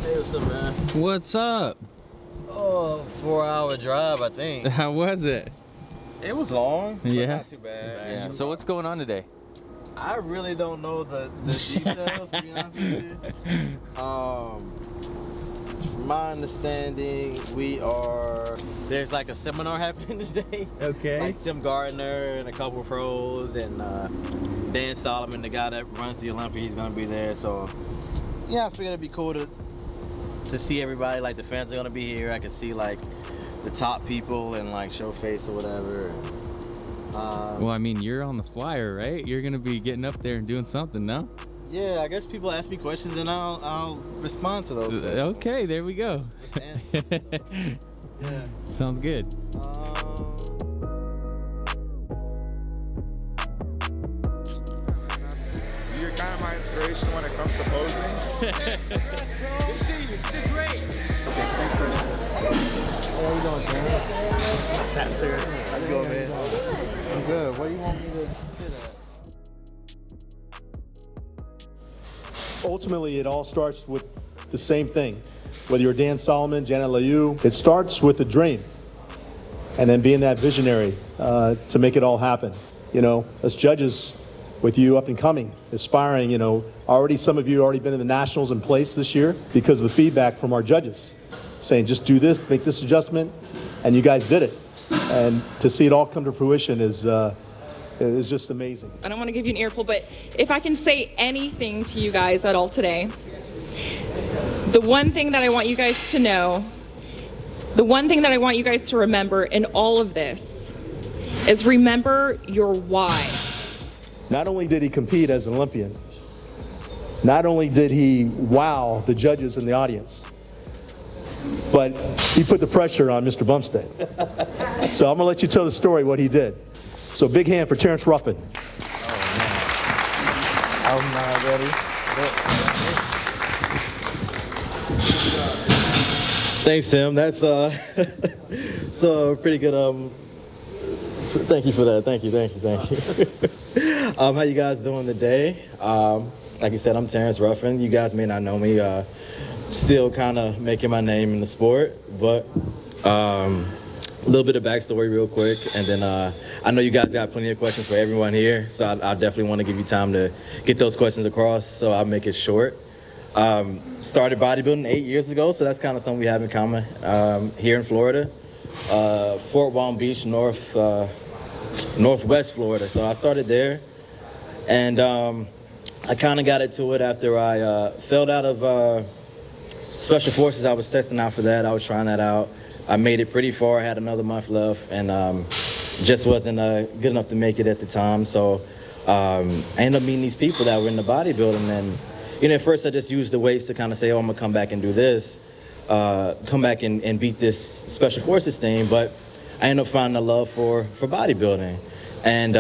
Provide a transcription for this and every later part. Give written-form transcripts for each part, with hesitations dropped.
Hey, what's up, man? What's up? Oh, 4-hour drive, I think. How was it? It was long, but Yeah. not too bad. Yeah. So what's going on today? I really don't know the details, to be honest with you. From my understanding, there's like a seminar happening today. Okay. Like Tim Gardner and a couple pros and Dan Solomon, the guy that runs the Olympia, he's gonna be there. So yeah, I figured it'd be cool to see everybody. Like the fans are gonna be here. I can see like the top people and like show face or whatever. Well, I mean, you're on the flyer, right? You're gonna be getting up there and doing something, no? Yeah, I guess people ask me questions and I'll respond to those questions. Okay, there we go. Yeah. Sounds good. You're kind of my inspiration when it comes to posing. Good to see you. You did great. How you doing, Terrence? How's it going, man? I'm good. What do you want me to sit at? Ultimately, it all starts with the same thing. Whether you're Dan Solomon, Janet Liu, it starts with a dream and then being that visionary to make it all happen. You know, as judges with you up and coming, aspiring, you know, already some of you already been in the nationals in place this year because of the feedback from our judges saying just do this, make this adjustment, and you guys did it. And to see it all come to fruition is just amazing. I don't want to give you an earful, but if I can say anything to you guys at all today, the one thing that I want you guys to know, the one thing that I want you guys to remember in all of this is remember your why. Not only did he compete as an Olympian, not only did he wow the judges and the audience, but he put the pressure on Mr. Bumstead. So I'm gonna let you tell the story, what he did. So big hand for Terrence Ruffin. Oh, man. I'm not ready. Thanks, Tim. That's so pretty good. Thank you for that. Thank you. How you guys doing today? Like you said, I'm Terrence Ruffin. You guys may not know me. Still kind of making my name in the sport, but a little bit of backstory real quick, and then I know you guys got plenty of questions for everyone here, so I definitely want to give you time to get those questions across, so I'll make it short. Started bodybuilding 8 years ago, so that's kind of something we have in common here in Florida. Fort Walton Beach, northwest Florida. So I started there, and I kind of got into it after I failed out of Special Forces. I was testing out for that. I was trying that out. I made it pretty far. I had another month left, and just wasn't good enough to make it at the time. So I ended up meeting these people that were in the bodybuilding, and you know, at first I just used the weights to kind of say, oh, I'm gonna come back and do this, come back and beat this Special Forces thing. But I ended up finding a love for bodybuilding, and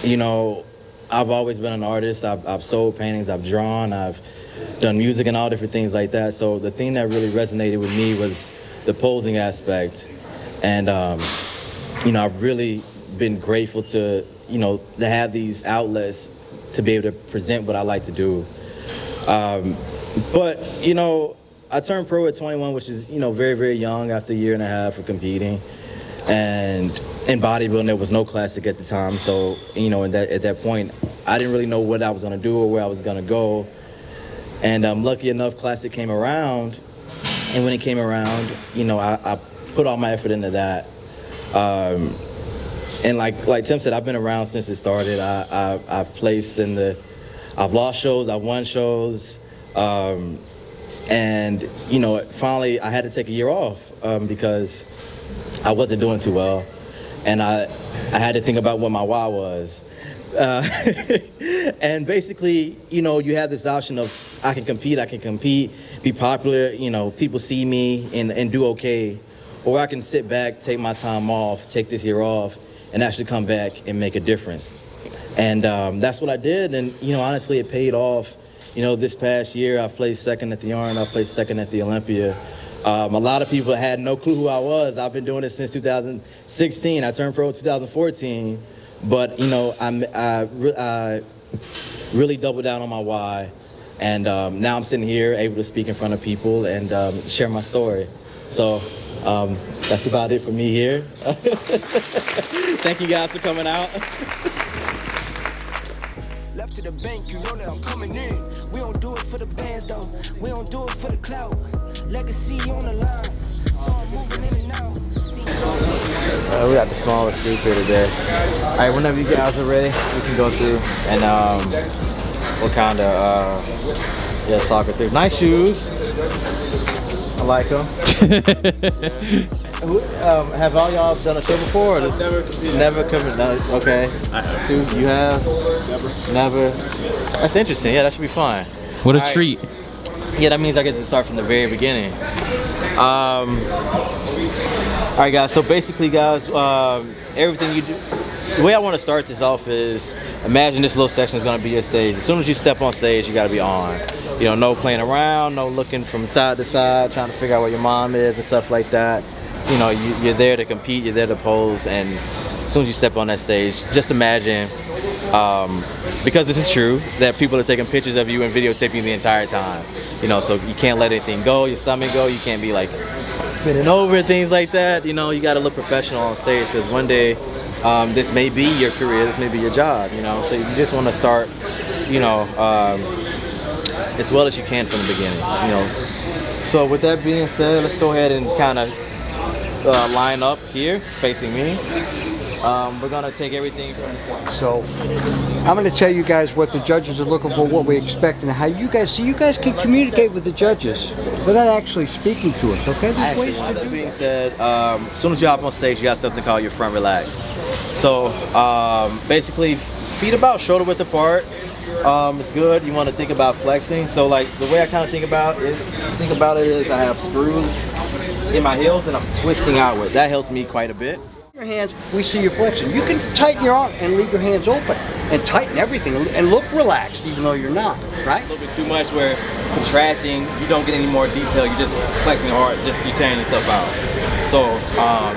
you know, I've always been an artist. I've sold paintings, I've drawn, I've done music and all different things like that. So the thing that really resonated with me was the posing aspect. And, you know, I've really been grateful to, you know, to have these outlets to be able to present what I like to do. But, you know, I turned pro at 21, which is, you know, very, very young after a year and a half of competing. And in bodybuilding, there was no classic at the time. So, you know, at that point, I didn't really know what I was going to do or where I was going to go. And lucky enough, classic came around. And when it came around, you know, I put all my effort into that. And like Tim said, I've been around since it started. I've placed I've lost shows, I've won shows. And, you know, finally I had to take a year off because I wasn't doing too well. And I had to think about what my why was. And basically, you know, you have this option of I can compete, be popular, you know, people see me and do okay. Or I can sit back, take my time off, take this year off, and actually come back and make a difference. And that's what I did. And, you know, honestly, it paid off. You know, this past year, I placed second at the Yarn, I placed second at the Olympia. A lot of people had no clue who I was. I've been doing this since 2016. I turned pro in 2014. But, you know, I really doubled down on my why. And now I'm sitting here able to speak in front of people and share my story. So that's about it for me here. Thank you guys for coming out. Left to the bank, you know that I'm coming in. We don't do it for the bands though. We don't do it for the clout. Legacy on the line. So I'm moving in and out. We got the smallest group here today. All right, whenever you guys are ready, we can go through and we'll kind of talk it through. Nice shoes. I like them. Have all y'all done a show before? Or never competed. Never competed. Okay. Two. You have? Never. That's interesting. Yeah, that should be fun. What a treat. Yeah, that means I get to start from the very beginning. All right, guys. So basically, guys, everything you do. The way I want to start this off is, imagine this little section is going to be your stage. As soon as you step on stage, you got to be on. You know, no playing around, no looking from side to side, trying to figure out where your mom is and stuff like that. You know, you're there to compete, you're there to pose, and as soon as you step on that stage, just imagine, because this is true, that people are taking pictures of you and videotaping you the entire time. You know, so you can't let anything go, your stomach go, you can't be like bending over and things like that. You know, you got to look professional on stage, because one day this may be your career, this may be your job, you know, so you just want to start, you know, as well as you can from the beginning, you know. So with that being said, let's go ahead and kind of line up here facing me. We're gonna take everything from. So I'm going to tell you guys what the judges are looking for, what we expect, and how you guys can communicate with the judges without actually speaking to us. Okay, there's ways to do that being said, as soon as you hop on stage, you got something called your front relaxed. So basically, feet about shoulder width apart. It's good. You want to think about flexing. So like the way I kind of think about it is I have screws in my heels and I'm twisting outward. That helps me quite a bit. your hands, we see you flexing. You can tighten your arm and leave your hands open and tighten everything and look relaxed even though you're not, right? A little bit too much where contracting, you don't get any more detail, you're just flexing hard, you're tearing yourself out. So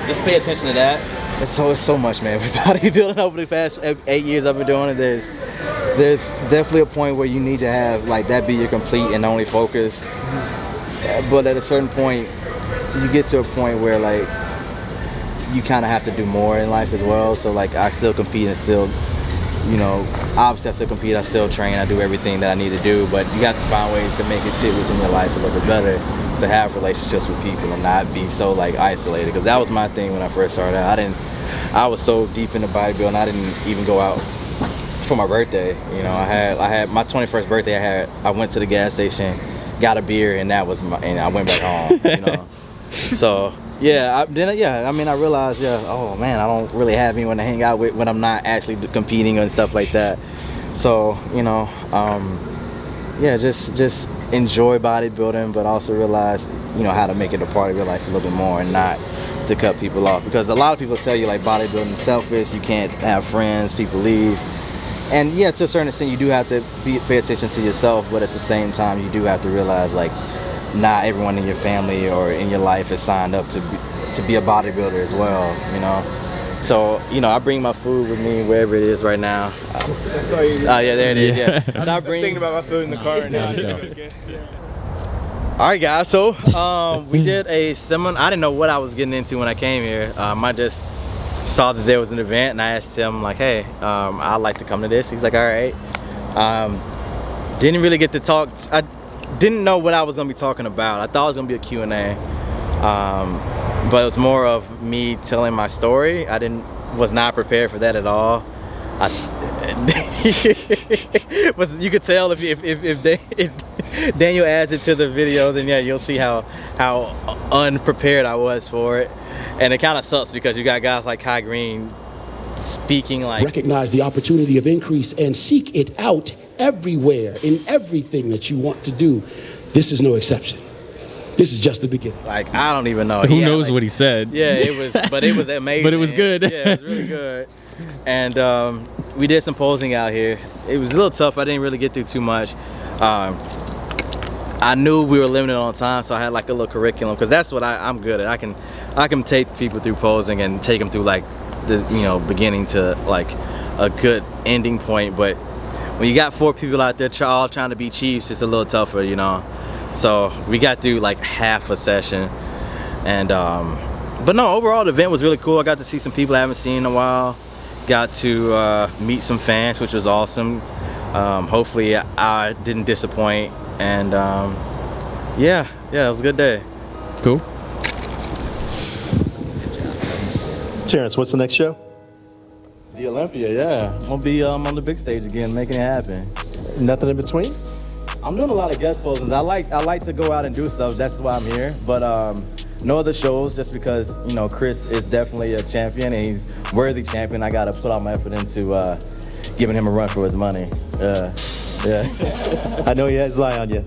just pay attention to that. It's so much, man. With bodybuilding over the past 8 years I've been doing it, there's definitely a point where you need to have like that be your complete and only focus. But at a certain point, you get to a point where like you kind of have to do more in life as well. So like I still compete and still, you know, obviously I still compete, I still train, I do everything that I need to do, but you got to find ways to make it fit within your life a little bit better, to have relationships with people and not be so like isolated, because that was my thing when I first started out. I was so deep into bodybuilding, I didn't even go out for my birthday. You know, I had my 21st birthday, I went to the gas station, got a beer, and that was and I went back home, you know. So yeah, I realized, oh man, I don't really have anyone to hang out with when I'm not actually competing and stuff like that. So, you know, yeah, just enjoy bodybuilding, but also realize, you know, how to make it a part of your life a little bit more and not to cut people off. Because a lot of people tell you like bodybuilding is selfish, you can't have friends, people leave. And yeah, to a certain extent, you do have to pay attention to yourself, but at the same time, you do have to realize like not everyone in your family or in your life is signed up to be a bodybuilder as well, you know. So, you know, I bring my food with me wherever it is right now. Oh yeah, there it is. Yeah. So I'm thinking about my food in the car right now. All right, guys. So we did a seminar. I didn't know what I was getting into when I came here. I just saw that there was an event, and I asked him like, "Hey, I'd like to come to this." He's like, "All right." Didn't really get to talk. I didn't know what I was gonna be talking about. I thought it was gonna be a Q&A, but it was more of me telling my story. Was not prepared for that at all. You could tell if Daniel adds it to the video, then yeah, you'll see how unprepared I was for it. And it kind of sucks because you got guys like Kai Green speaking like, recognize the opportunity of increase and seek it out everywhere in everything that you want to do. This is no exception. This is just the beginning. Like, I don't even know. Who knows what he said? Yeah, it was amazing. But it was good. Yeah, it was really good. And we did some posing out here. It was a little tough. I didn't really get through too much. I knew we were limited on time, so I had like a little curriculum, because that's what I'm good at. I can take people through posing and take them through like the, you know, beginning to like a good ending point. But when you got 4 people out there all trying to be chiefs, it's a little tougher, you know. So we got through like half a session, and but no, overall the event was really cool. I got to see some people I haven't seen in a while. Got to meet some fans, which was awesome. Hopefully I didn't disappoint, and yeah, it was a good day. Cool. Terrence, what's the next show? The Olympia, yeah. I'm gonna be on the big stage again, making it happen. Nothing in between? I'm doing a lot of guest postings. I like to go out and do stuff. That's why I'm here. But no other shows, just because, you know, Chris is definitely a champion and he's worthy champion. I gotta put all my effort into giving him a run for his money. Yeah. I know he has his eye on you.